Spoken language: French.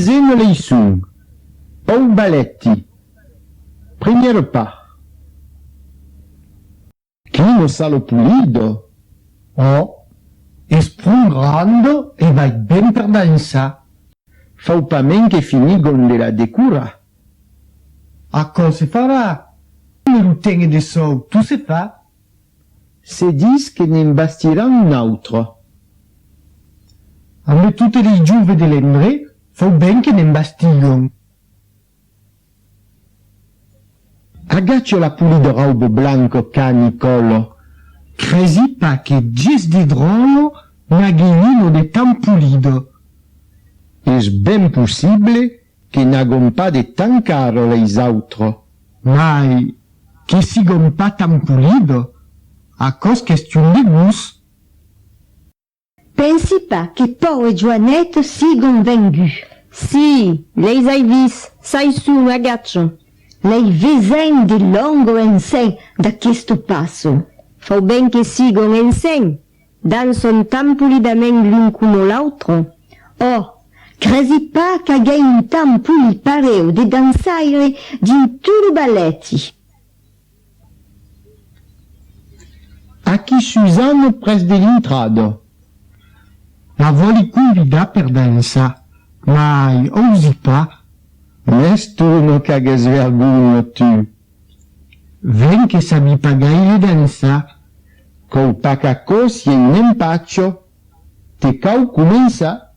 Insieme lei sun. Ou balletti. Primeiro pas. Clino salo pulido. Oh, esprun grande e vai ben per dansa. Fau pa men che finigon de la decura. A cosa se farà? Non tenga de so, tu se fa? Se dis che ne bastirà un altro. A me tutte le giuve dell'Endre, fau ben che ne bastigano. Agaccio la pulido raubo blanco canicolo. Crezi pa che gis di drolo n'aghino de tan pulido. Es ben possible che n'agon pas de tan caro les autro. Mai, che sigon pa tan pulido, a cos question de gus. Pensi pas che Pau e Joanette sigon vengus. Si, lei hai vis, sai su, ragazzo. Lei vesen de longo en sen da questo passo. Fau ben che sigon en sen, danson tan pulidament l'un como l'altro. Oh, crezi pa qu'aghei un tan puli pareo de dansaire din tudo balletti. Aqui Suzanne pres de l'intrado. La voli convida per dansa, mai osi pa. Nesturno cagues vergogno tu. Ven che sabi pa gaire dansa. Col pacacos yen n'empaccio. Te cau comença.